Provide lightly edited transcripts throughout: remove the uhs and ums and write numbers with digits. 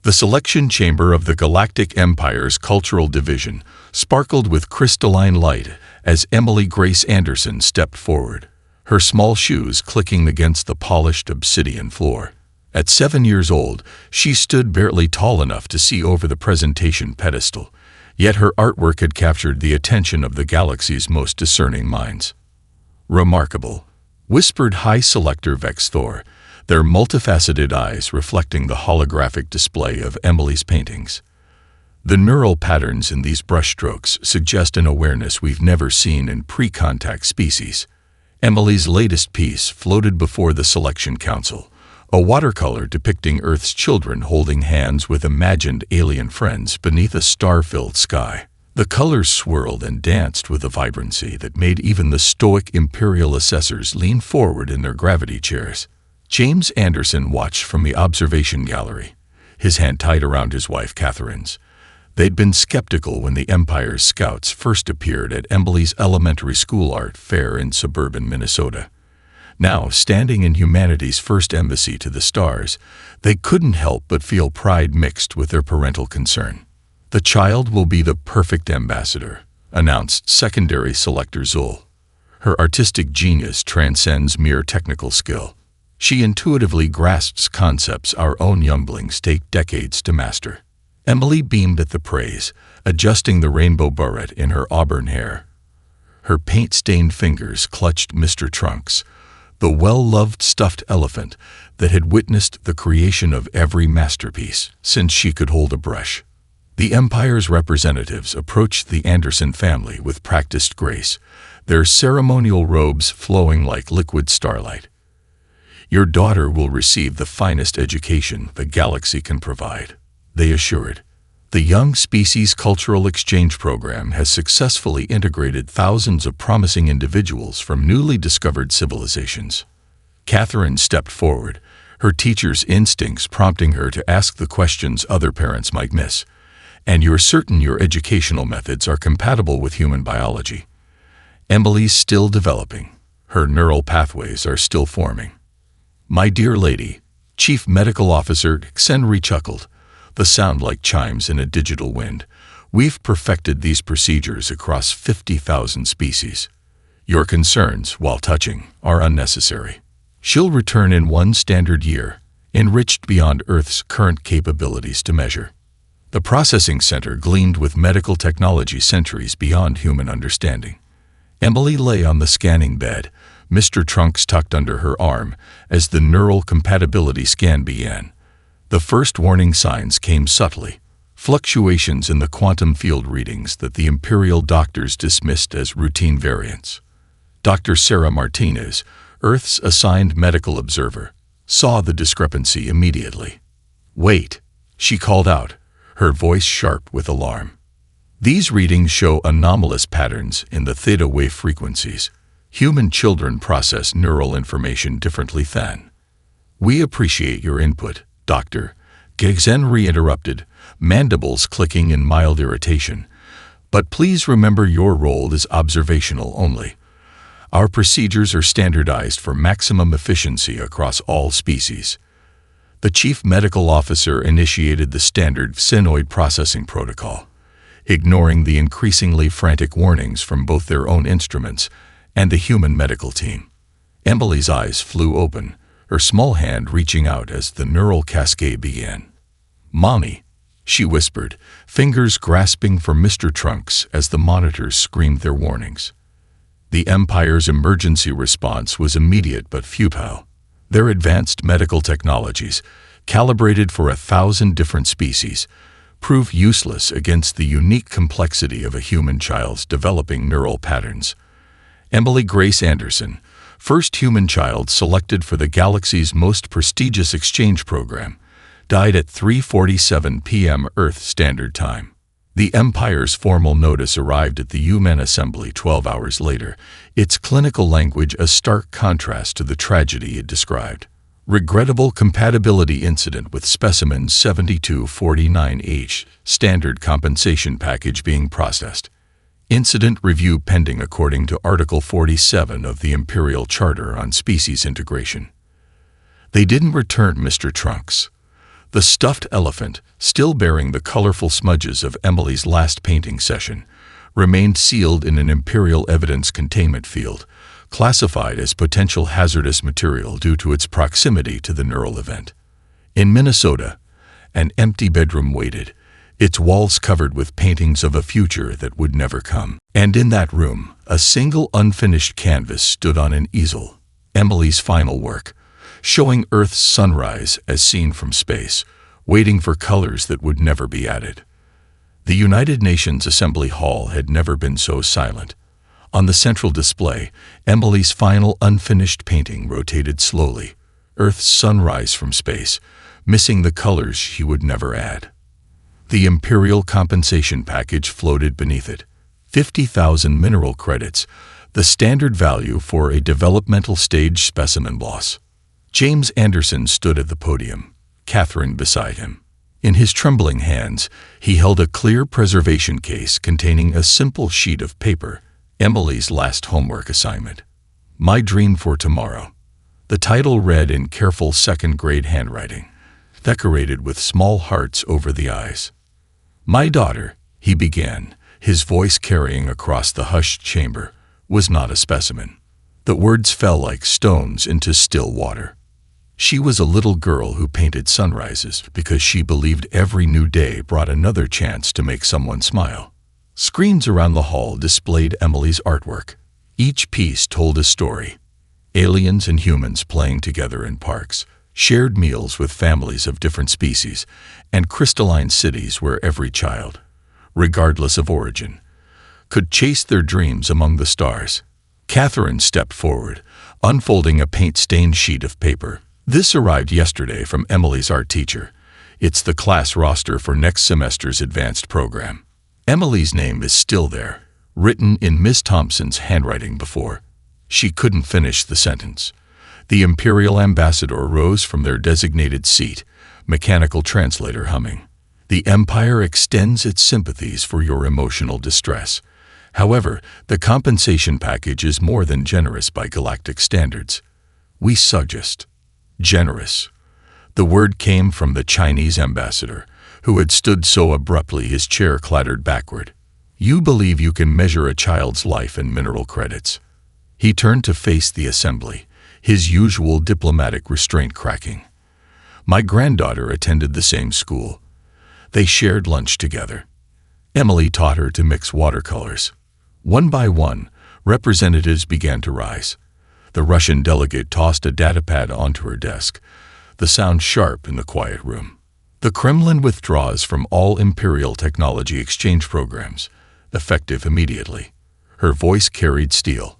The selection chamber of the Galactic Empire's Cultural Division sparkled with crystalline light as Emily Grace Anderson stepped forward, her small shoes clicking against the polished obsidian floor. At 7 years old, she stood barely tall enough to see over the presentation pedestal, yet her artwork had captured the attention of the galaxy's most discerning minds. "Remarkable," whispered High Selector Vex Thor, their multifaceted eyes reflecting the holographic display of Emily's paintings. The neural patterns in these brushstrokes suggest an awareness we've never seen in pre-contact species. Emily's latest piece floated before the Selection Council, a watercolor depicting Earth's children holding hands with imagined alien friends beneath a star-filled sky. The colors swirled and danced with a vibrancy that made even the stoic Imperial assessors lean forward in their gravity chairs. James Anderson watched from the observation gallery, his hand tight around his wife Catherine's. They'd been skeptical when the Empire's scouts first appeared at Emily's elementary school art fair in suburban Minnesota. Now, standing in humanity's first embassy to the stars, they couldn't help but feel pride mixed with their parental concern. "The child will be the perfect ambassador," announced Secondary Selector Zul. "Her artistic genius transcends mere technical skill. She intuitively grasps concepts our own younglings take decades to master." Emily beamed at the praise, adjusting the rainbow barrette in her auburn hair. Her paint-stained fingers clutched Mr. Trunks, the well-loved stuffed elephant that had witnessed the creation of every masterpiece since she could hold a brush. The Empire's representatives approached the Anderson family with practiced grace, their ceremonial robes flowing like liquid starlight. "Your daughter will receive the finest education the galaxy can provide," they assured. The Young Species Cultural Exchange Program has successfully integrated thousands of promising individuals from newly discovered civilizations. Catherine stepped forward, her teacher's instincts prompting her to ask the questions other parents might miss. "And you're certain your educational methods are compatible with human biology?" Emily's still developing. Her neural pathways are still forming. "My dear lady," Chief Medical Officer Xenri chuckled, the sound like chimes in a digital wind, "we've perfected these procedures across 50,000 species. Your concerns, while touching, are unnecessary. She'll return in 1 standard year, enriched beyond Earth's current capabilities to measure." The processing center gleamed with medical technology centuries beyond human understanding. Emily lay on the scanning bed, Mr. Trunks tucked under her arm, as the neural compatibility scan began. The first warning signs came subtly, fluctuations in the quantum field readings that the Imperial doctors dismissed as routine variants. Dr. Sarah Martinez, Earth's assigned medical observer, saw the discrepancy immediately. "Wait," she called out, her voice sharp with alarm. "These readings show anomalous patterns in the theta wave frequencies. Human children process neural information differently than." "We appreciate your input, Doctor," Xenri interrupted, mandibles clicking in mild irritation. "But please remember your role is observational only. Our procedures are standardized for maximum efficiency across all species." The Chief Medical Officer initiated the standard Xenoid processing protocol, ignoring the increasingly frantic warnings from both their own instruments and the human medical team. Emily's eyes flew open, her small hand reaching out as the neural cascade began. "Mommy," she whispered, fingers grasping for Mr. Trunks as the monitors screamed their warnings. The Empire's emergency response was immediate but futile. Their advanced medical technologies, calibrated for 1,000 different species, prove useless against the unique complexity of a human child's developing neural patterns. Emily Grace Anderson, first human child selected for the galaxy's most prestigious exchange program, died at 3:47 p.m. Earth Standard Time. The Empire's formal notice arrived at the UN Assembly 12 hours later, its clinical language a stark contrast to the tragedy it described. "Regrettable compatibility incident with specimen 7249H, standard compensation package being processed. Incident review pending according to Article 47 of the Imperial Charter on Species Integration." They didn't return Mr. Trunks. The stuffed elephant, still bearing the colorful smudges of Emily's last painting session, remained sealed in an Imperial evidence containment field, classified as potential hazardous material due to its proximity to the neural event. In Minnesota, an empty bedroom waited, its walls covered with paintings of a future that would never come. And in that room, a single unfinished canvas stood on an easel, Emily's final work, showing Earth's sunrise as seen from space, waiting for colors that would never be added. The United Nations Assembly Hall had never been so silent. On the central display, Emily's final unfinished painting rotated slowly, Earth's sunrise from space, missing the colors she would never add. The Imperial compensation package floated beneath it. 50,000 mineral credits, the standard value for a developmental stage specimen loss. James Anderson stood at the podium, Catherine beside him. In his trembling hands, he held a clear preservation case containing a simple sheet of paper, Emily's last homework assignment. My Dream for Tomorrow. The title read in careful second-grade handwriting, decorated with small hearts over the eyes. My daughter, he began, his voice carrying across the hushed chamber, was not a specimen. The words fell like stones into still water. She was a little girl who painted sunrises because she believed every new day brought another chance to make someone smile. Screens around the hall displayed Emily's artwork. Each piece told a story. Aliens and humans playing together in parks, shared meals with families of different species, and crystalline cities where every child, regardless of origin, could chase their dreams among the stars. Catherine stepped forward, unfolding a paint-stained sheet of paper. This arrived yesterday from Emily's art teacher. It's the class roster for next semester's advanced program. Emily's name is still there, written in Miss Thompson's handwriting before she couldn't finish the sentence. The Imperial ambassador rose from their designated seat, mechanical translator humming. The Empire extends its sympathies for your emotional distress. However, the compensation package is more than generous by galactic standards. We suggest generous. The word came from the Chinese ambassador, who had stood so abruptly his chair clattered backward. You believe you can measure a child's life in mineral credits. He turned to face the assembly, his usual diplomatic restraint cracking. My granddaughter attended the same school. They shared lunch together. Emily taught her to mix watercolors. One by one, representatives began to rise. The Russian delegate tossed a datapad onto her desk, the sound sharp in the quiet room. The Kremlin withdraws from all Imperial technology exchange programs, effective immediately. Her voice carried steel.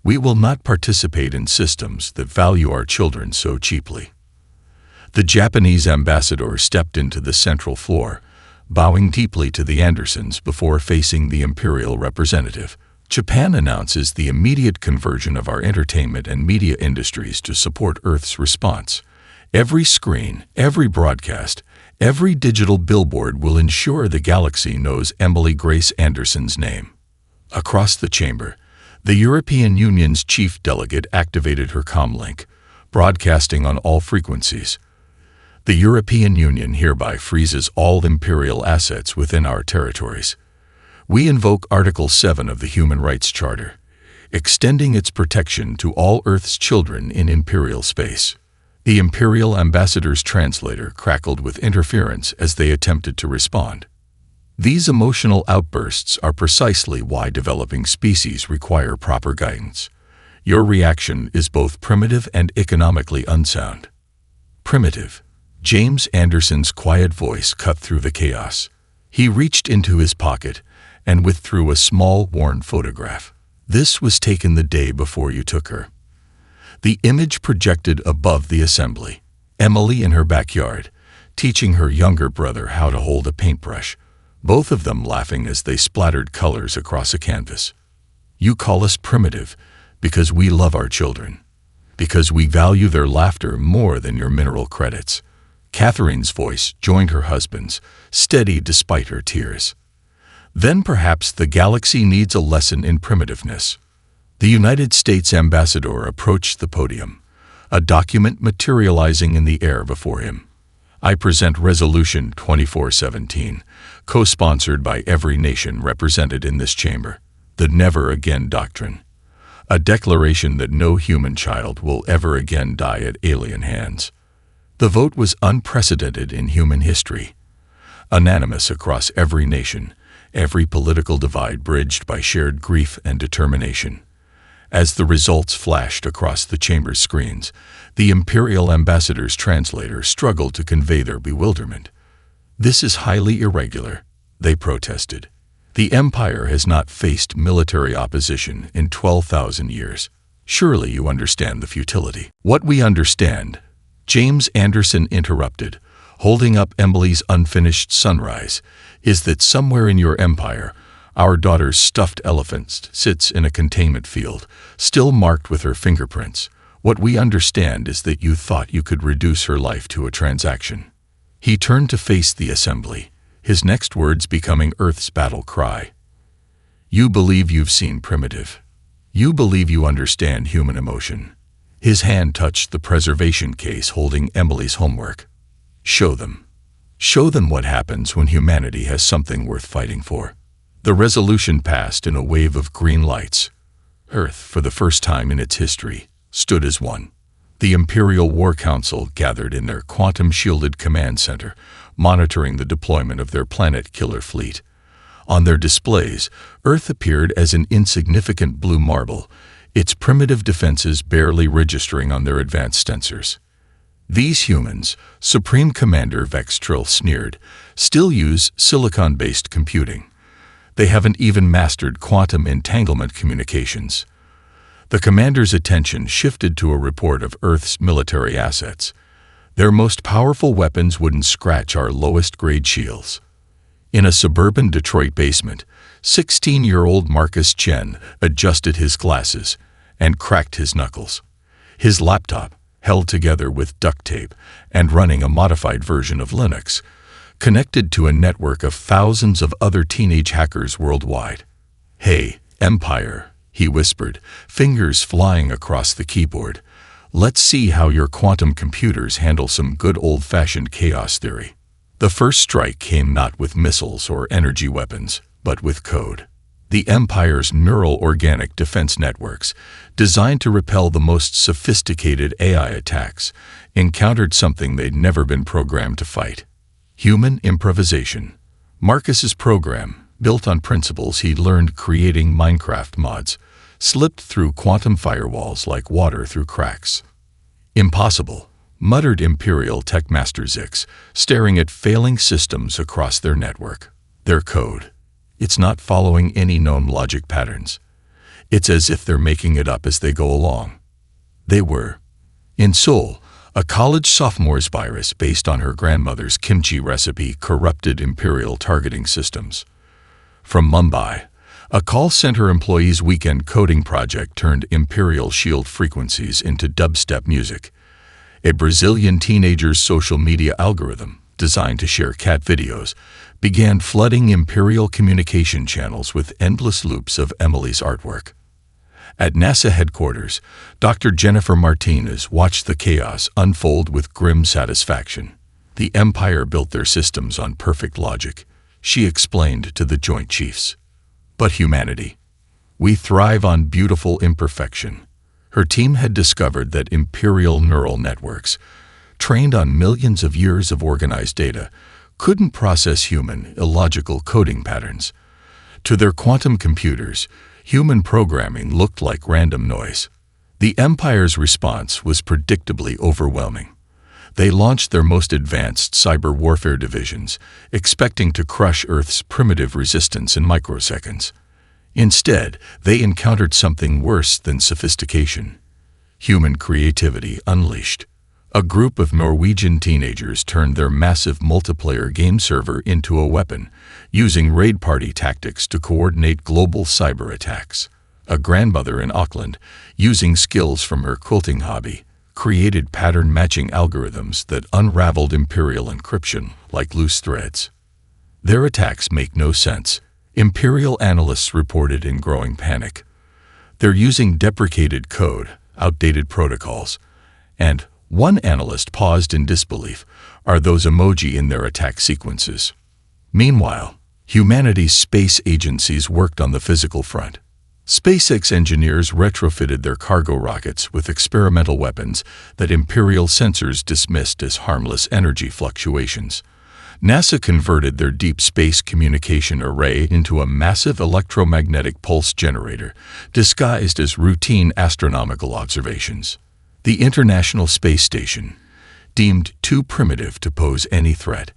We will not participate in systems that value our children so cheaply. The Japanese ambassador stepped into the central floor, bowing deeply to the Andersons before facing the Imperial representative. Japan announces the immediate conversion of our entertainment and media industries to support Earth's response. Every screen, every broadcast, every digital billboard will ensure the galaxy knows Emily Grace Anderson's name. Across the chamber, the European Union's chief delegate activated her comlink, broadcasting on all frequencies. The European Union hereby freezes all Imperial assets within our territories. We invoke Article 7 of the Human Rights Charter, extending its protection to all Earth's children in Imperial space. The Imperial ambassador's translator crackled with interference as they attempted to respond. These emotional outbursts are precisely why developing species require proper guidance. Your reaction is both primitive and economically unsound. Primitive. James Anderson's quiet voice cut through the chaos. He reached into his pocket and withdrew a small, worn photograph. This was taken the day before you took her. The image projected above the assembly. Emily in her backyard, teaching her younger brother how to hold a paintbrush, both of them laughing as they splattered colors across a canvas. You call us primitive because we love our children, because we value their laughter more than your mineral credits. Catherine's voice joined her husband's, steady despite her tears. Then perhaps the galaxy needs a lesson in primitiveness. The United States ambassador approached the podium, a document materializing in the air before him. I present Resolution 2417, co-sponsored by every nation represented in this chamber, the Never Again Doctrine, a declaration that no human child will ever again die at alien hands. The vote was unprecedented in human history, unanimous across every nation, every political divide bridged by shared grief and determination. As the results flashed across the chamber's screens, the Imperial ambassador's translator struggled to convey their bewilderment. "This is highly irregular," they protested. "The Empire has not faced military opposition in 12,000 years. Surely you understand the futility." "What we understand," James Anderson interrupted, holding up Emily's unfinished sunrise, "is that somewhere in your empire, our daughter's stuffed elephant sits in a containment field, still marked with her fingerprints. What we understand is that you thought you could reduce her life to a transaction." He turned to face the assembly, his next words becoming Earth's battle cry. "You believe you've seen primitive. You believe you understand human emotion." His hand touched the preservation case holding Emily's homework. "Show them. Show them what happens when humanity has something worth fighting for." The resolution passed in a wave of green lights. Earth, for the first time in its history, stood as one. The Imperial War Council gathered in their quantum-shielded command center, monitoring the deployment of their planet-killer fleet. On their displays, Earth appeared as an insignificant blue marble, its primitive defenses barely registering on their advanced sensors. "These humans," Supreme Commander Vextril sneered, "still use silicon-based computing. They haven't even mastered quantum entanglement communications." The commander's attention shifted to a report of Earth's military assets. "Their most powerful weapons wouldn't scratch our lowest-grade shields." In a suburban Detroit basement, 16-year-old Marcus Chen adjusted his glasses and cracked his knuckles. His laptop, held together with duct tape and running a modified version of Linux, connected to a network of thousands of other teenage hackers worldwide. "Hey, Empire," he whispered, fingers flying across the keyboard. "Let's see how your quantum computers handle some good old-fashioned chaos theory." The first strike came not with missiles or energy weapons, but with code. The Empire's neural organic defense networks, designed to repel the most sophisticated AI attacks, encountered something they'd never been programmed to fight: human improvisation. Marcus's program, built on principles he'd learned creating Minecraft mods, slipped through quantum firewalls like water through cracks. "Impossible," muttered Imperial Techmaster Zix, staring at failing systems across their network. "Their code. It's not following any known logic patterns. It's as if they're making it up as they go along." They were. In Seoul, a college sophomore's virus based on her grandmother's kimchi recipe corrupted Imperial targeting systems. From Mumbai, a call center employee's weekend coding project turned Imperial Shield frequencies into dubstep music. A Brazilian teenager's social media algorithm, designed to share cat videos, began flooding Imperial communication channels with endless loops of Emily's artwork. At NASA headquarters, Dr. Jennifer Martinez watched the chaos unfold with grim satisfaction. "The Empire built their systems on perfect logic," she explained to the Joint Chiefs. "But humanity? We thrive on beautiful imperfection." Her team had discovered that Imperial neural networks, trained on millions of years of organized data, couldn't process human, illogical coding patterns. To their quantum computers, human programming looked like random noise. The Empire's response was predictably overwhelming. They launched their most advanced cyber warfare divisions, expecting to crush Earth's primitive resistance in microseconds. Instead, they encountered something worse than sophistication: human creativity unleashed. A group of Norwegian teenagers turned their massive multiplayer game server into a weapon, using raid party tactics to coordinate global cyber attacks. A grandmother in Auckland, using skills from her quilting hobby, created pattern-matching algorithms that unraveled Imperial encryption like loose threads. Their attacks make no sense, Imperial analysts reported in growing panic. They're using deprecated code, outdated protocols, and, One analyst paused in disbelief. Are those emoji in their attack sequences? Meanwhile, humanity's space agencies worked on the physical front. SpaceX engineers retrofitted their cargo rockets with experimental weapons that Imperial sensors dismissed as harmless energy fluctuations. NASA converted their deep space communication array into a massive electromagnetic pulse generator, disguised as routine astronomical observations. The International Space Station, deemed too primitive to pose any threat,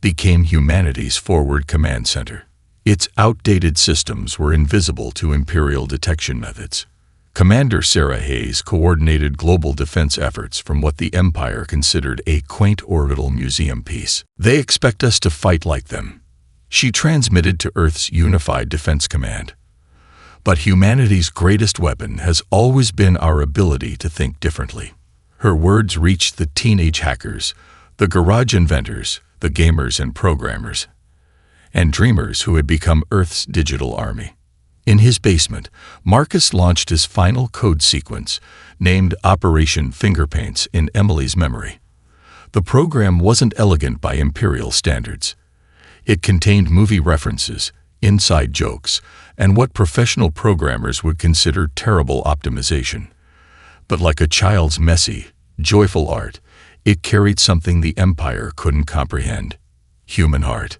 became humanity's forward command center. Its outdated systems were invisible to Imperial detection methods. Commander Sarah Hayes coordinated global defense efforts from what the Empire considered a quaint orbital museum piece. They expect us to fight like them, she transmitted to Earth's Unified Defense Command. But humanity's greatest weapon has always been our ability to think differently. Her words reached the teenage hackers, the garage inventors, the gamers and programmers, and dreamers who had become Earth's digital army. In his basement, Marcus launched his final code sequence, named Operation Fingerpaints, in Emily's memory. The program wasn't elegant by Imperial standards. It contained movie references, inside jokes, and what professional programmers would consider terrible optimization. But like a child's messy, joyful art, it carried something the Empire couldn't comprehend: human heart.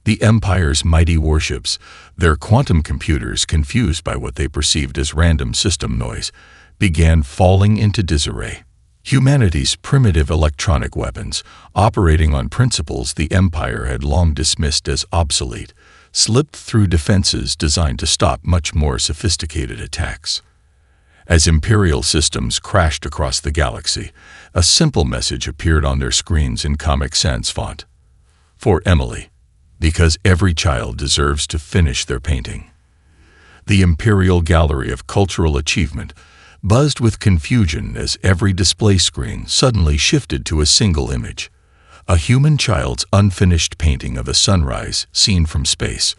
The Empire's mighty warships, their quantum computers confused by what they perceived as random system noise, began falling into disarray. Humanity's primitive electronic weapons, operating on principles the Empire had long dismissed as obsolete, slipped through defenses designed to stop much more sophisticated attacks. As Imperial systems crashed across the galaxy, a simple message appeared on their screens in Comic Sans font. For Emily, because every child deserves to finish their painting. The Imperial Gallery of Cultural Achievement buzzed with confusion as every display screen suddenly shifted to a single image: a human child's unfinished painting of a sunrise seen from space.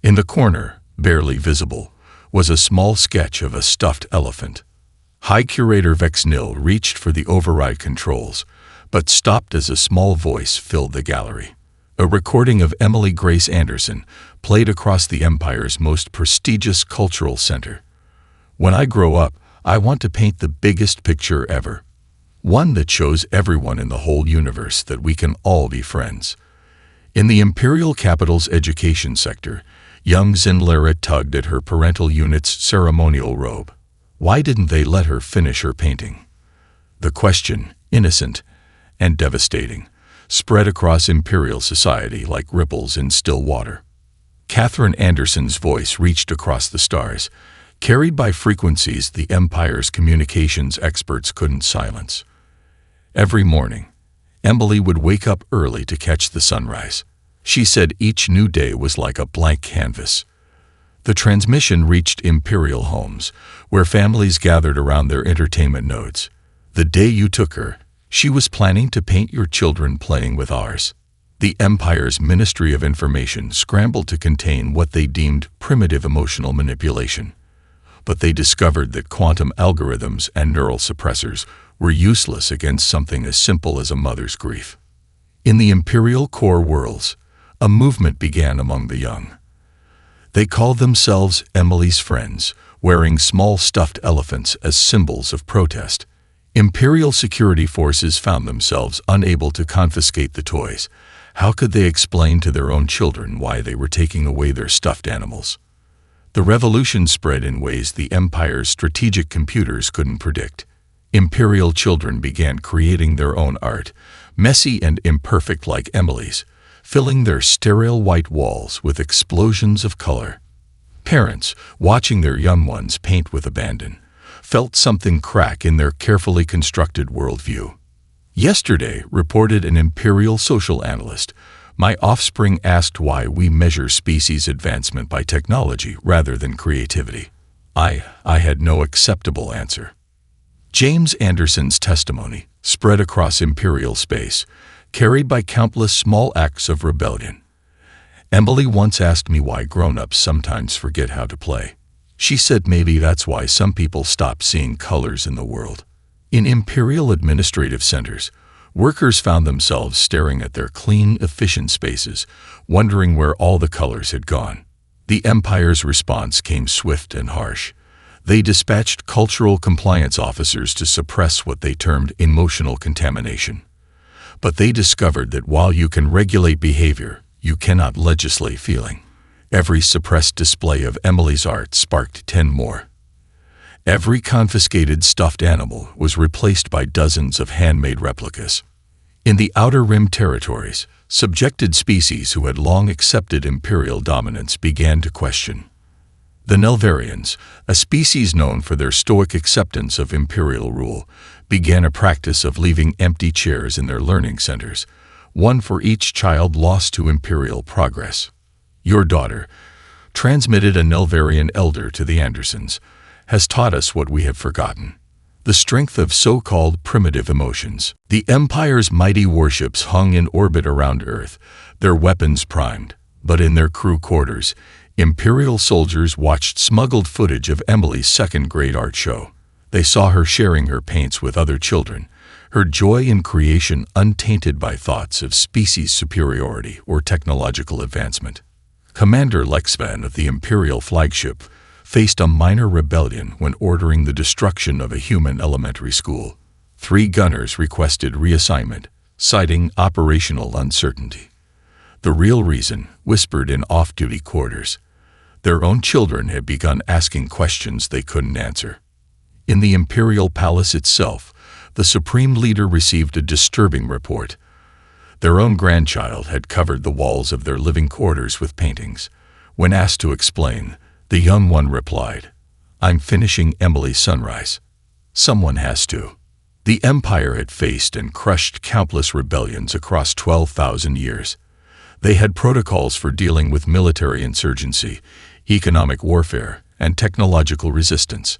In the corner, barely visible, was a small sketch of a stuffed elephant. High Curator Vexnil reached for the override controls, but stopped as a small voice filled the gallery. A recording of Emily Grace Anderson played across the Empire's most prestigious cultural center. When I grow up, I want to paint the biggest picture ever. One that shows everyone in the whole universe that we can all be friends. In the Imperial capital's education sector, young Zinlara tugged at her parental unit's ceremonial robe. Why didn't they let her finish her painting? The question, innocent and devastating, spread across Imperial society like ripples in still water. Catherine Anderson's voice reached across the stars, carried by frequencies the Empire's communications experts couldn't silence. Every morning, Emily would wake up early to catch the sunrise. She said each new day was like a blank canvas. The transmission reached Imperial homes, where families gathered around their entertainment nodes. The day you took her, she was planning to paint your children playing with ours. The Empire's Ministry of Information scrambled to contain what they deemed primitive emotional manipulation. But they discovered that quantum algorithms and neural suppressors were useless against something as simple as a mother's grief. In the Imperial core worlds, a movement began among the young. They called themselves Emily's Friends, wearing small stuffed elephants as symbols of protest. Imperial security forces found themselves unable to confiscate the toys. How could they explain to their own children why they were taking away their stuffed animals? The revolution spread in ways the Empire's strategic computers couldn't predict. Imperial children began creating their own art, messy and imperfect like Emily's, filling their sterile white walls with explosions of color. Parents, watching their young ones paint with abandon, felt something crack in their carefully constructed worldview. Yesterday, reported an Imperial social analyst, my offspring asked why we measure species advancement by technology rather than creativity. I had no acceptable answer. James Anderson's testimony spread across Imperial space, carried by countless small acts of rebellion. Emily once asked me why grown-ups sometimes forget how to play. She said maybe that's why some people stop seeing colors in the world. In Imperial administrative centers, workers found themselves staring at their clean, efficient spaces, wondering where all the colors had gone. The Empire's response came swift and harsh. They dispatched cultural compliance officers to suppress what they termed emotional contamination. But they discovered that while you can regulate behavior, you cannot legislate feeling. Every suppressed display of Emily's art sparked 10 more. Every confiscated stuffed animal was replaced by dozens of handmade replicas. In the Outer Rim territories, subjected species who had long accepted Imperial dominance began to question. The Nelvarians, a species known for their stoic acceptance of Imperial rule, began a practice of leaving empty chairs in their learning centers, one for each child lost to Imperial progress. Your daughter, transmitted a Nelvarian elder to the Andersons, has taught us what we have forgotten: the strength of so-called primitive emotions. The Empire's mighty warships hung in orbit around Earth, their weapons primed, but in their crew quarters, Imperial soldiers watched smuggled footage of Emily's second-grade art show. They saw her sharing her paints with other children, her joy in creation untainted by thoughts of species superiority or technological advancement. Commander Lexvan of the Imperial flagship faced a minor rebellion when ordering the destruction of a human elementary school. 3 gunners requested reassignment, citing operational uncertainty. The real reason, whispered in off-duty quarters, their own children had begun asking questions they couldn't answer. In the Imperial Palace itself, the Supreme Leader received a disturbing report. Their own grandchild had covered the walls of their living quarters with paintings. When asked to explain, the young one replied, "I'm finishing Emily's sunrise. Someone has to." The Empire had faced and crushed countless rebellions across 12,000 years. They had protocols for dealing with military insurgency, economic warfare, and technological resistance.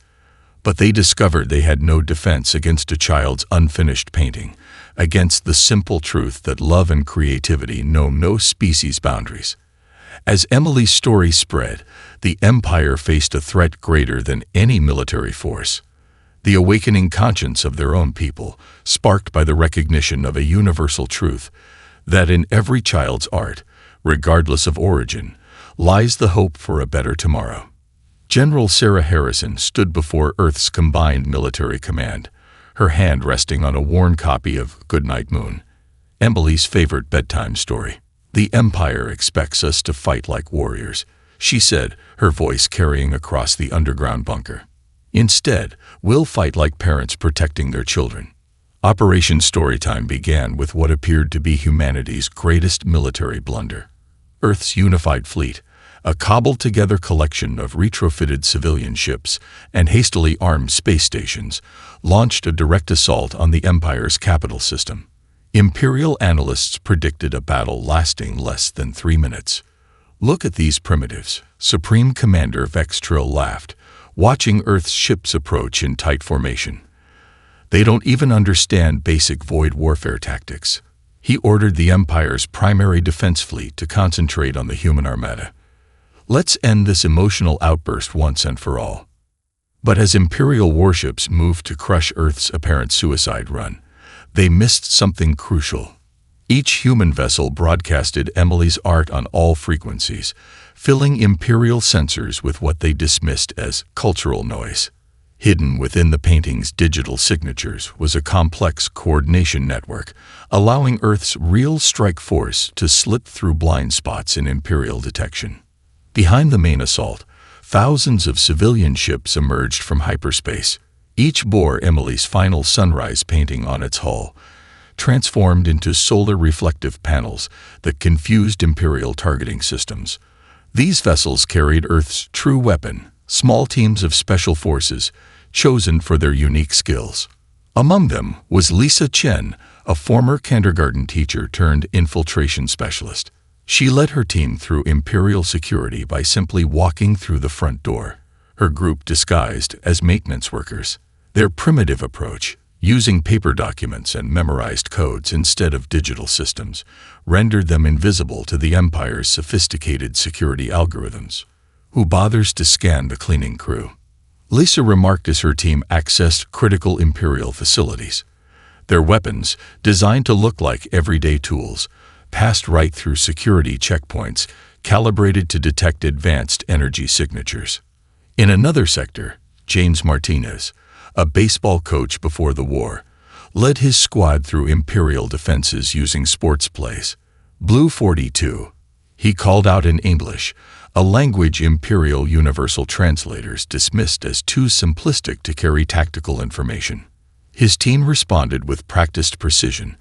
But they discovered they had no defense against a child's unfinished painting, against the simple truth that love and creativity know no species boundaries. As Emily's story spread, the Empire faced a threat greater than any military force: the awakening conscience of their own people, sparked by the recognition of a universal truth, that in every child's art, regardless of origin, lies the hope for a better tomorrow. General Sarah Harrison stood before Earth's combined military command, her hand resting on a worn copy of Goodnight Moon, Emily's favorite bedtime story. "The Empire expects us to fight like warriors," she said, her voice carrying across the underground bunker. "Instead, we'll fight like parents protecting their children." Operation Storytime began with what appeared to be humanity's greatest military blunder. Earth's unified fleet, a cobbled-together collection of retrofitted civilian ships and hastily armed space stations, launched a direct assault on the Empire's capital system. Imperial analysts predicted a battle lasting less than 3 minutes. "Look at these primitives," Supreme Commander Vextril laughed, watching Earth's ships approach in tight formation. "They don't even understand basic void warfare tactics." He ordered the Empire's primary defense fleet to concentrate on the human armada. "Let's end this emotional outburst once and for all." But as Imperial warships moved to crush Earth's apparent suicide run, they missed something crucial. Each human vessel broadcasted Emily's art on all frequencies, filling Imperial sensors with what they dismissed as cultural noise. Hidden within the painting's digital signatures was a complex coordination network, allowing Earth's real strike force to slip through blind spots in Imperial detection. Behind the main assault, thousands of civilian ships emerged from hyperspace. Each bore Emily's final sunrise painting on its hull, transformed into solar reflective panels that confused Imperial targeting systems. These vessels carried Earth's true weapon, small teams of special forces, chosen for their unique skills. Among them was Lisa Chen, a former kindergarten teacher turned infiltration specialist. She led her team through Imperial security by simply walking through the front door, her group disguised as maintenance workers. Their primitive approach, using paper documents and memorized codes instead of digital systems, rendered them invisible to the Empire's sophisticated security algorithms. Who bothers to scan the cleaning crew? Lisa remarked as her team accessed critical Imperial facilities. Their weapons, designed to look like everyday tools, passed right through security checkpoints, calibrated to detect advanced energy signatures. In another sector, James Martinez, a baseball coach before the war, led his squad through Imperial defenses using sports plays. Blue 42, he called out in English, a language Imperial Universal Translators dismissed as too simplistic to carry tactical information. His team responded with practiced precision,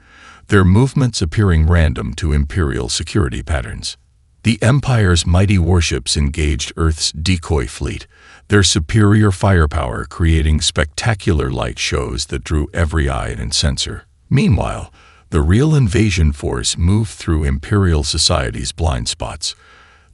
their movements appearing random to Imperial security patterns. The Empire's mighty warships engaged Earth's decoy fleet, their superior firepower creating spectacular light shows that drew every eye and sensor. Meanwhile, the real invasion force moved through Imperial society's blind spots,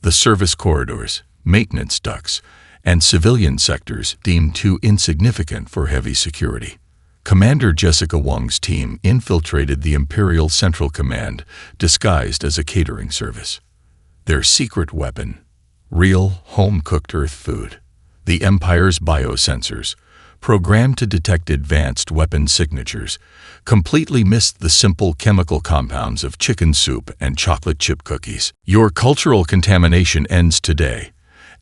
the service corridors, maintenance ducts, and civilian sectors deemed too insignificant for heavy security. Commander Jessica Wong's team infiltrated the Imperial Central Command, disguised as a catering service. Their secret weapon, real, home-cooked Earth food. The Empire's biosensors, programmed to detect advanced weapon signatures, completely missed the simple chemical compounds of chicken soup and chocolate chip cookies. Your cultural contamination ends today,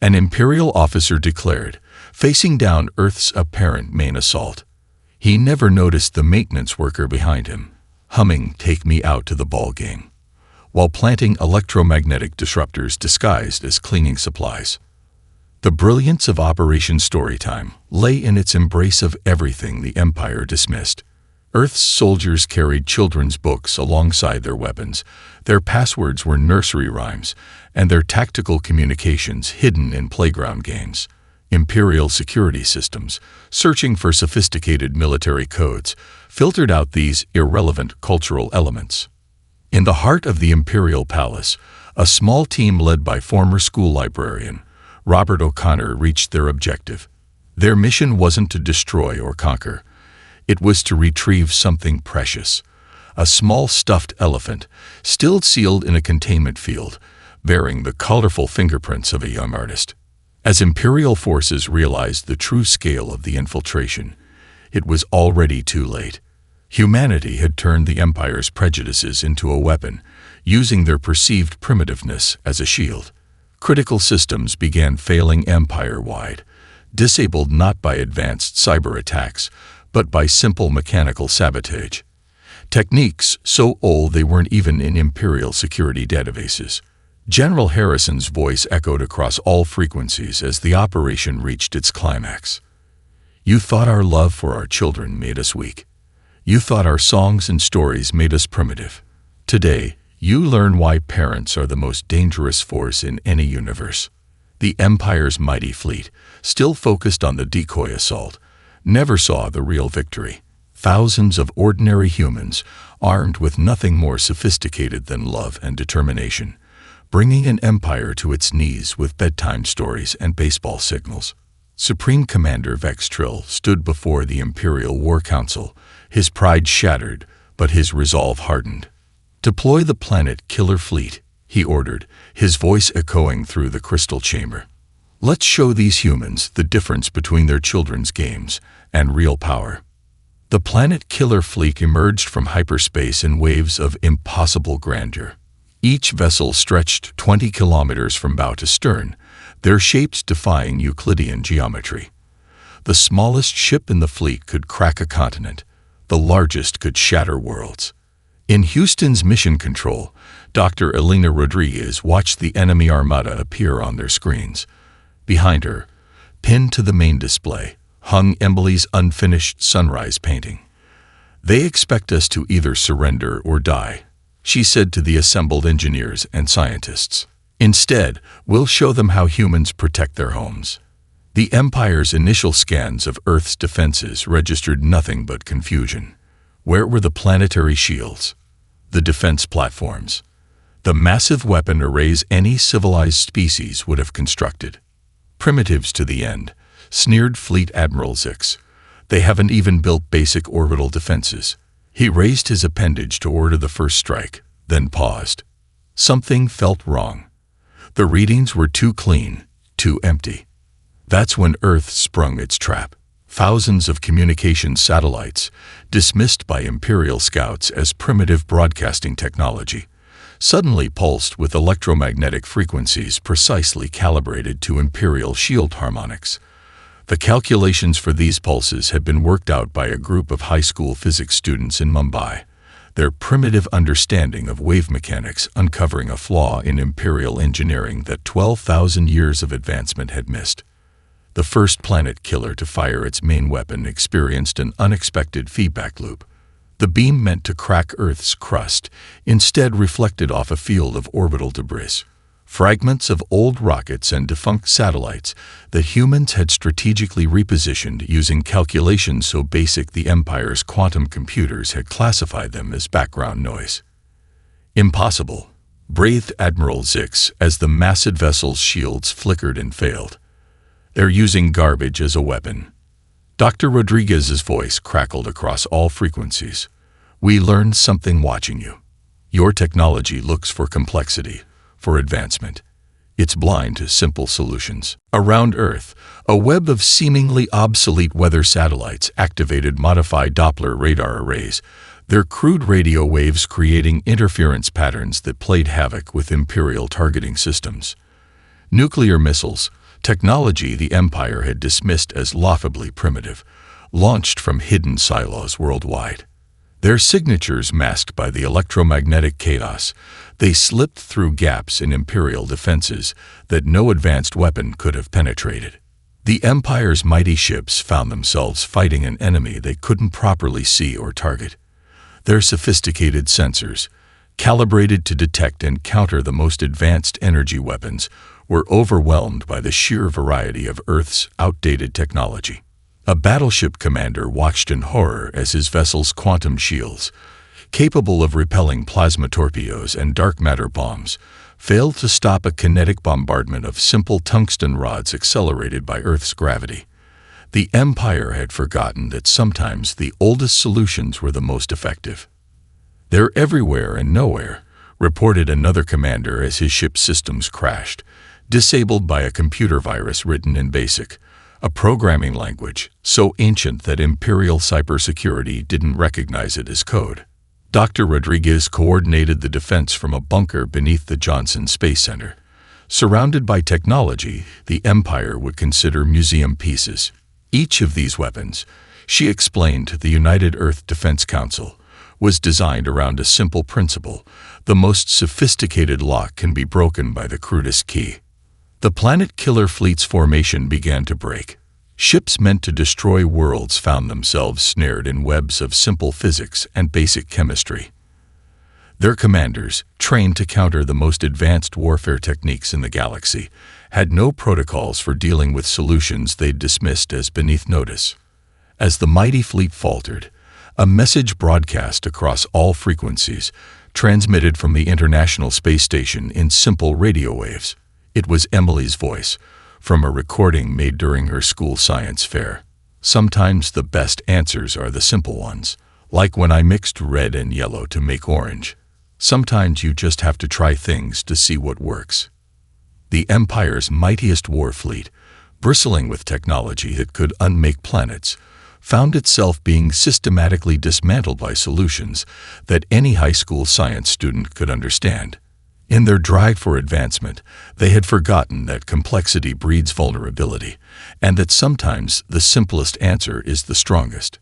an Imperial officer declared, facing down Earth's apparent main assault. He never noticed the maintenance worker behind him, humming "Take Me Out to the Ball Game," while planting electromagnetic disruptors disguised as cleaning supplies. The brilliance of Operation Storytime lay in its embrace of everything the Empire dismissed. Earth's soldiers carried children's books alongside their weapons, their passwords were nursery rhymes, and their tactical communications hidden in playground games. Imperial security systems, searching for sophisticated military codes, filtered out these irrelevant cultural elements. In the heart of the Imperial Palace, a small team led by former school librarian Robert O'Connor reached their objective. Their mission wasn't to destroy or conquer. It was to retrieve something precious, a small stuffed elephant, still sealed in a containment field, bearing the colorful fingerprints of a young artist. As Imperial forces realized the true scale of the infiltration, it was already too late. Humanity had turned the Empire's prejudices into a weapon, using their perceived primitiveness as a shield. Critical systems began failing empire-wide, disabled not by advanced cyber attacks, but by simple mechanical sabotage. Techniques so old they weren't even in Imperial security databases. General Harrison's voice echoed across all frequencies as the operation reached its climax. "You thought our love for our children made us weak. You thought our songs and stories made us primitive. Today, you learn why parents are the most dangerous force in any universe." The Empire's mighty fleet, still focused on the decoy assault, never saw the real victory. Thousands of ordinary humans, armed with nothing more sophisticated than love and determination, bringing an empire to its knees with bedtime stories and baseball signals. Supreme Commander Vex Trill stood before the Imperial War Council, his pride shattered, but his resolve hardened. "Deploy the planet killer fleet," he ordered, his voice echoing through the crystal chamber. "Let's show these humans the difference between their children's games and real power." The planet killer fleet emerged from hyperspace in waves of impossible grandeur. Each vessel stretched 20 kilometers from bow to stern, their shapes defying Euclidean geometry. The smallest ship in the fleet could crack a continent, the largest could shatter worlds. In Houston's mission control, Dr. Elena Rodriguez watched the enemy armada appear on their screens. Behind her, pinned to the main display, hung Emily's unfinished sunrise painting. "They expect us to either surrender or die," she said to the assembled engineers and scientists. "Instead, we'll show them how humans protect their homes." The Empire's initial scans of Earth's defenses registered nothing but confusion. Where were the planetary shields, the defense platforms, the massive weapon arrays any civilized species would have constructed? "Primitives to the end," sneered Fleet Admiral Zix. "They haven't even built basic orbital defenses." He raised his appendage to order the first strike, then paused. Something felt wrong. The readings were too clean, too empty. That's when Earth sprung its trap. Thousands of communication satellites, dismissed by Imperial scouts as primitive broadcasting technology, suddenly pulsed with electromagnetic frequencies precisely calibrated to Imperial shield harmonics. The calculations for these pulses had been worked out by a group of high school physics students in Mumbai, their primitive understanding of wave mechanics uncovering a flaw in Imperial engineering that 12,000 years of advancement had missed. The first planet killer to fire its main weapon experienced an unexpected feedback loop. The beam meant to crack Earth's crust instead reflected off a field of orbital debris, fragments of old rockets and defunct satellites that humans had strategically repositioned using calculations so basic the Empire's quantum computers had classified them as background noise. Impossible, breathed Admiral Zix as the massive vessel's shields flickered and failed. They're using garbage as a weapon. Dr. Rodriguez's voice crackled across all frequencies. We learned something watching you. Your technology looks for complexity, for advancement. It's blind to simple solutions. Around Earth, a web of seemingly obsolete weather satellites activated modified Doppler radar arrays, their crude radio waves creating interference patterns that played havoc with Imperial targeting systems. Nuclear missiles, technology the Empire had dismissed as laughably primitive, launched from hidden silos worldwide. Their signatures masked by the electromagnetic chaos, they slipped through gaps in Imperial defenses that no advanced weapon could have penetrated. The Empire's mighty ships found themselves fighting an enemy they couldn't properly see or target. Their sophisticated sensors, calibrated to detect and counter the most advanced energy weapons, were overwhelmed by the sheer variety of Earth's outdated technology. A battleship commander watched in horror as his vessel's quantum shields, capable of repelling plasma torpedoes and dark matter bombs, failed to stop a kinetic bombardment of simple tungsten rods accelerated by Earth's gravity. The Empire had forgotten that sometimes the oldest solutions were the most effective. "They're everywhere and nowhere," reported another commander as his ship's systems crashed, disabled by a computer virus written in BASIC, a programming language so ancient that Imperial cybersecurity didn't recognize it as code. Dr. Rodriguez coordinated the defense from a bunker beneath the Johnson Space Center. Surrounded by technology the Empire would consider museum pieces. Each of these weapons, she explained to the United Earth Defense Council, was designed around a simple principle: the most sophisticated lock can be broken by the crudest key. The planet killer fleet's formation began to break. Ships meant to destroy worlds found themselves snared in webs of simple physics and basic chemistry. Their commanders, trained to counter the most advanced warfare techniques in the galaxy, had no protocols for dealing with solutions they'd dismissed as beneath notice. As the mighty fleet faltered, a message broadcast across all frequencies, transmitted from the International Space Station in simple radio waves. It was Emily's voice, from a recording made during her school science fair. Sometimes the best answers are the simple ones, like when I mixed red and yellow to make orange. Sometimes you just have to try things to see what works. The Empire's mightiest war fleet, bristling with technology that could unmake planets, found itself being systematically dismantled by solutions that any high school science student could understand. In their drive for advancement, they had forgotten that complexity breeds vulnerability, and that sometimes the simplest answer is the strongest.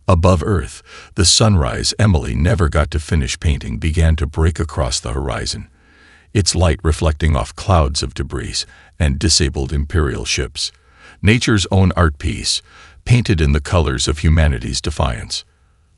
Above Earth, the sunrise Emily never got to finish painting began to break across the horizon, its light reflecting off clouds of debris and disabled Imperial ships. Nature's own art piece, painted in the colors of humanity's defiance.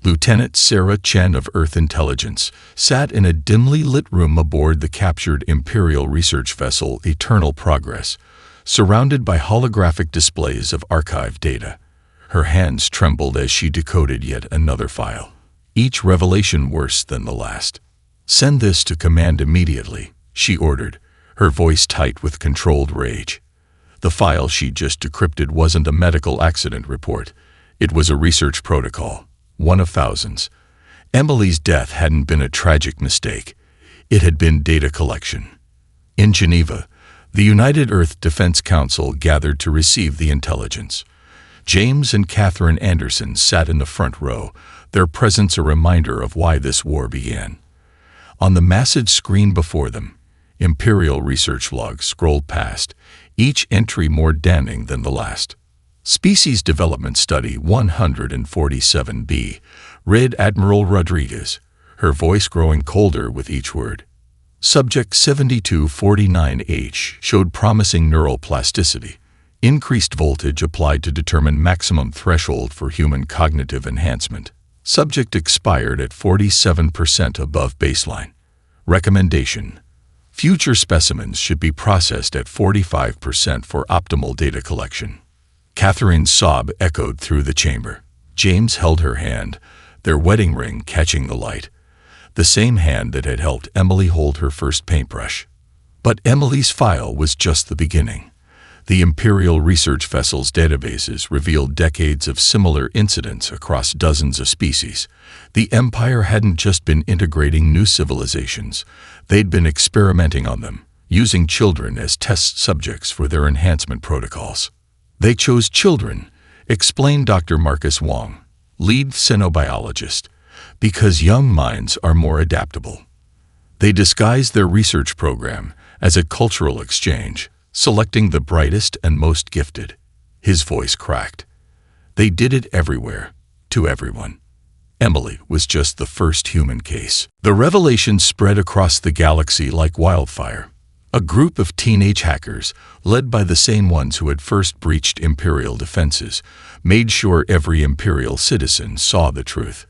Lieutenant Sarah Chen of Earth Intelligence sat in a dimly lit room aboard the captured Imperial research vessel Eternal Progress, surrounded by holographic displays of archived data. Her hands trembled as she decoded yet another file, each revelation worse than the last. "Send this to command immediately," she ordered, her voice tight with controlled rage. The file she just decrypted wasn't a medical accident report. It was a research protocol. One of thousands. Emily's death hadn't been a tragic mistake. It had been data collection. In Geneva, The United Earth Defense Council gathered to receive the intelligence. James and Catherine Anderson sat in the front row, their presence a reminder of why this war began. On the massive screen before them, Imperial research logs scrolled past, each entry more damning than the last. Species Development Study 147B, read Admiral Rodriguez, her voice growing colder with each word. Subject 7249H showed promising neural plasticity. Increased voltage applied to determine maximum threshold for human cognitive enhancement. Subject expired at 47% above baseline. Recommendation: future specimens should be processed at 45% for optimal data collection. Catherine's sob echoed through the chamber. James held her hand, their wedding ring catching the light. The same hand that had helped Emily hold her first paintbrush. But Emily's file was just the beginning. The Imperial research vessel's databases revealed decades of similar incidents across dozens of species. The Empire hadn't just been integrating new civilizations, they'd been experimenting on them, using children as test subjects for their enhancement protocols. They chose children, explained Dr. Marcus Wong, lead xenobiologist, because young minds are more adaptable. They disguised their research program as a cultural exchange, selecting the brightest and most gifted. His voice cracked. They did it everywhere, to everyone. Emily was just the first human case. The revelation spread across the galaxy like wildfire. A group of teenage hackers, led by the same ones who had first breached Imperial defenses, made sure every Imperial citizen saw the truth.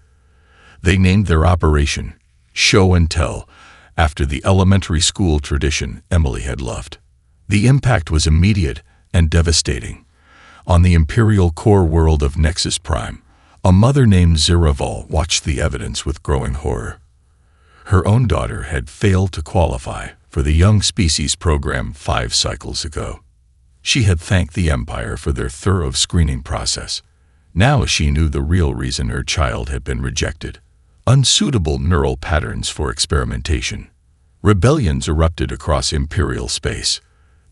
They named their operation Show and Tell, after the elementary school tradition Emily had loved. The impact was immediate and devastating. On the Imperial core world of Nexus Prime, a mother named Ziraval watched the evidence with growing horror. Her own daughter had failed to qualify for the Young Species program 5 cycles ago. She had thanked the Empire for their thorough screening process. Now she knew the real reason her child had been rejected: unsuitable neural patterns for experimentation. Rebellions erupted across Imperial space.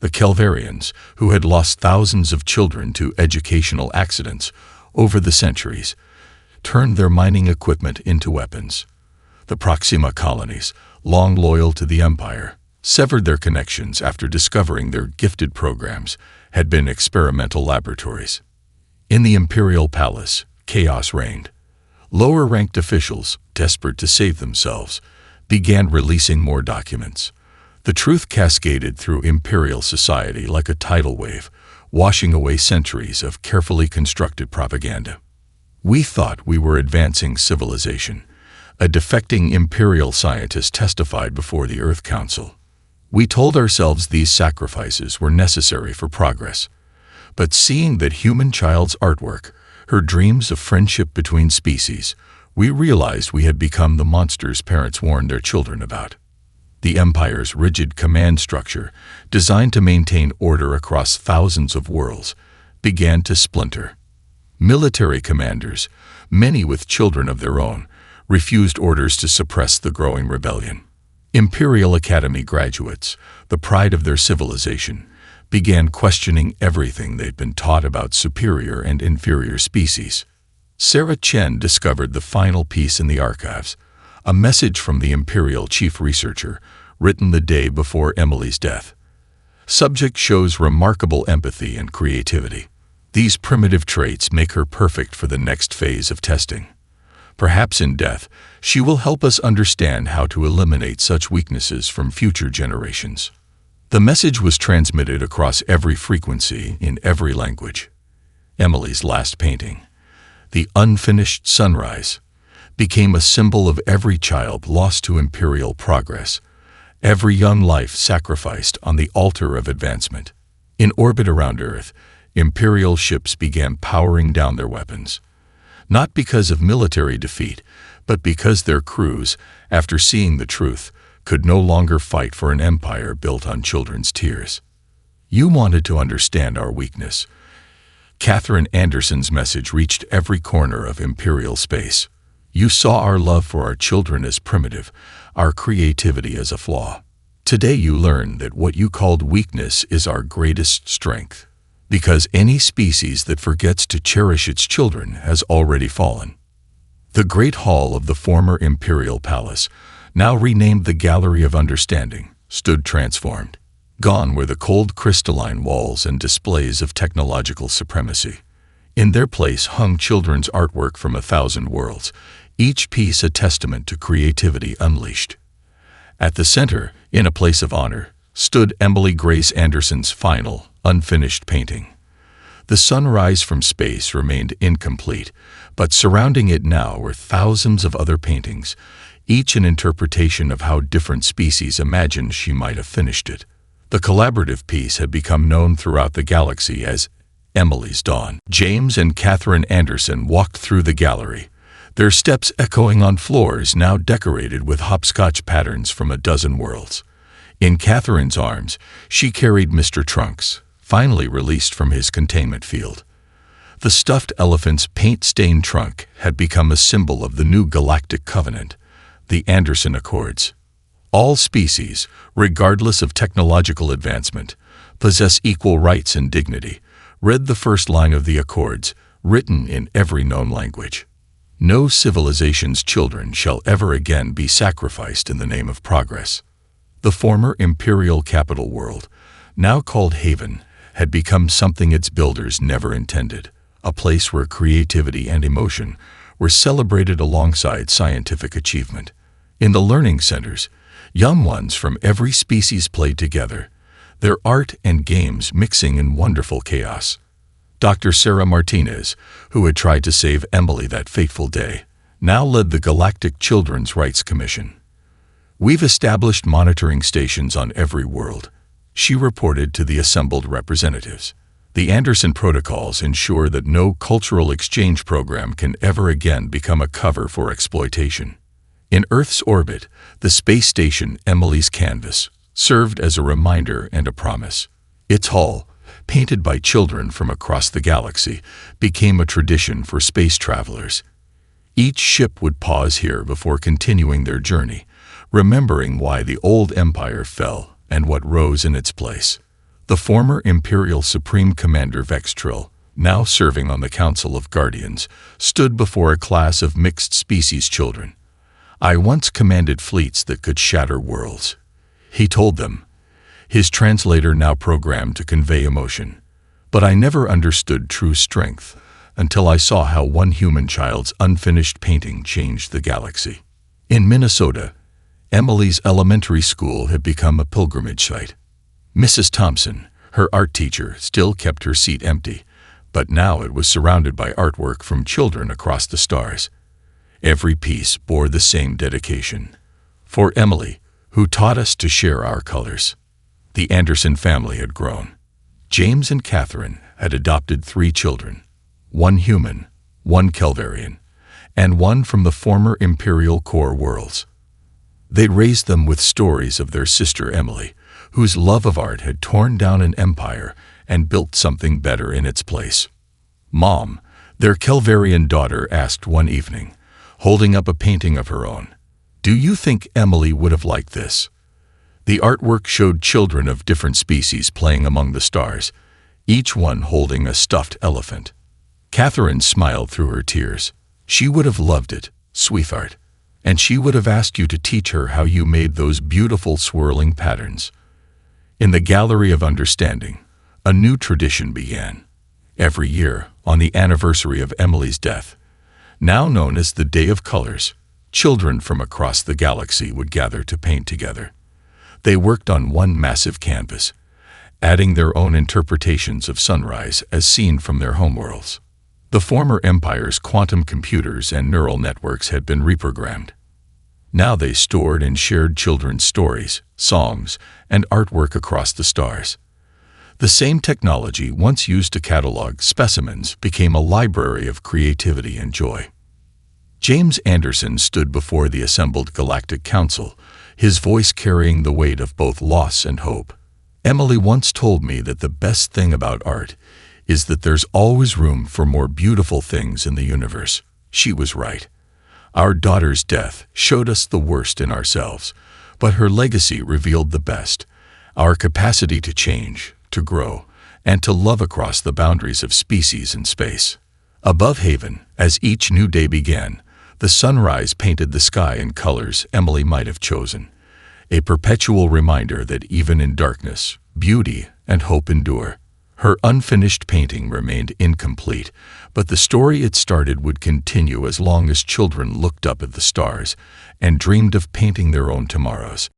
The Kelvarians, who had lost thousands of children to educational accidents over the centuries, turned their mining equipment into weapons. The Proxima colonies, long loyal to the Empire, severed their connections after discovering their gifted programs had been experimental laboratories. In the Imperial Palace, chaos reigned. Lower-ranked officials, desperate to save themselves, began releasing more documents. The truth cascaded through Imperial society like a tidal wave, washing away centuries of carefully constructed propaganda. We thought we were advancing civilization, a defecting Imperial scientist testified before the Earth Council. We told ourselves these sacrifices were necessary for progress. But seeing that human child's artwork, her dreams of friendship between species, we realized we had become the monsters parents warned their children about. The Empire's rigid command structure, designed to maintain order across thousands of worlds, began to splinter. Military commanders, many with children of their own, refused orders to suppress the growing rebellion. Imperial Academy graduates, the pride of their civilization, began questioning everything they'd been taught about superior and inferior species. Sarah Chen discovered the final piece in the archives, a message from the Imperial chief researcher, written the day before Emily's death. Subject shows remarkable empathy and creativity. These primitive traits make her perfect for the next phase of testing. Perhaps in death, she will help us understand how to eliminate such weaknesses from future generations. The message was transmitted across every frequency in every language. Emily's last painting, the unfinished sunrise, became a symbol of every child lost to Imperial progress, every young life sacrificed on the altar of advancement. In orbit around Earth, Imperial ships began powering down their weapons, not because of military defeat, but because their crews, after seeing the truth, could no longer fight for an empire built on children's tears. You wanted to understand our weakness. Catherine Anderson's message reached every corner of Imperial space. You saw our love for our children as primitive, our creativity as a flaw. Today you learn that what you called weakness is our greatest strength, because any species that forgets to cherish its children has already fallen. The great hall of the former imperial palace, now renamed the Gallery of Understanding, stood transformed. Gone were the cold crystalline walls and displays of technological supremacy. In their place hung children's artwork from 1,000 worlds, each piece a testament to creativity unleashed. At the center, in a place of honor, stood Emily Grace Anderson's final, unfinished painting. The sunrise from space remained incomplete, but surrounding it now were thousands of other paintings, each an interpretation of how different species imagined she might have finished it. The collaborative piece had become known throughout the galaxy as Emily's Dawn. James and Catherine Anderson walked through the gallery, their steps echoing on floors now decorated with hopscotch patterns from a dozen worlds. In Catherine's arms, she carried Mr. Trunks, finally released from his containment field. The stuffed elephant's paint-stained trunk had become a symbol of the new Galactic Covenant, the Anderson Accords. All species, regardless of technological advancement, possess equal rights and dignity, read the first line of the Accords, written in every known language. No civilization's children shall ever again be sacrificed in the name of progress. The former imperial capital world, now called Haven, had become something its builders never intended, a place where creativity and emotion were celebrated alongside scientific achievement. In the learning centers, young ones from every species played together, their art and games mixing in wonderful chaos. Dr. Sarah Martinez, who had tried to save Emily that fateful day, now led the Galactic Children's Rights Commission. "We've established monitoring stations on every world," she reported to the assembled representatives. "The Anderson protocols ensure that no cultural exchange program can ever again become a cover for exploitation." In Earth's orbit, the space station Emily's Canvas served as a reminder and a promise. Its hull, painted by children from across the galaxy, became a tradition for space travelers. Each ship would pause here before continuing their journey, remembering why the old empire fell and what rose in its place. The former Imperial Supreme Commander Vextril, now serving on the Council of Guardians, stood before a class of mixed-species children. "I once commanded fleets that could shatter worlds," he told them, his translator now programmed to convey emotion. "But I never understood true strength until I saw how one human child's unfinished painting changed the galaxy." In Minnesota, Emily's elementary school had become a pilgrimage site. Mrs. Thompson, her art teacher, still kept her seat empty, but now it was surrounded by artwork from children across the stars. Every piece bore the same dedication. "For Emily, who taught us to share our colors." The Anderson family had grown. James and Catherine had adopted 3 children, 1 human, 1 Kelvarian, and 1 from the former Imperial Core worlds. They raised them with stories of their sister Emily, whose love of art had torn down an empire and built something better in its place. "Mom," their Kelvarian daughter asked one evening, holding up a painting of her own, "do you think Emily would have liked this?" The artwork showed children of different species playing among the stars, each one holding a stuffed elephant. Catherine smiled through her tears. "She would have loved it, sweetheart, and she would have asked you to teach her how you made those beautiful swirling patterns." In the Gallery of Understanding, a new tradition began. Every year, on the anniversary of Emily's death, now known as the Day of Colors, children from across the galaxy would gather to paint together. They worked on one massive canvas, adding their own interpretations of sunrise as seen from their homeworlds. The former empire's quantum computers and neural networks had been reprogrammed. Now they stored and shared children's stories, songs, and artwork across the stars. The same technology once used to catalog specimens became a library of creativity and joy. James Anderson stood before the assembled Galactic Council, his voice carrying the weight of both loss and hope. "Emily once told me that the best thing about art is that there's always room for more beautiful things in the universe." She was right. Our daughter's death showed us the worst in ourselves, But her legacy revealed the best: our capacity to change, to grow, and to love across the boundaries of species and space. Above Haven, as each new day began, the sunrise painted the sky in colors Emily might have chosen, a perpetual reminder that even in darkness, beauty and hope endure. Her unfinished painting remained incomplete, but the story it started would continue as long as children looked up at the stars and dreamed of painting their own tomorrows.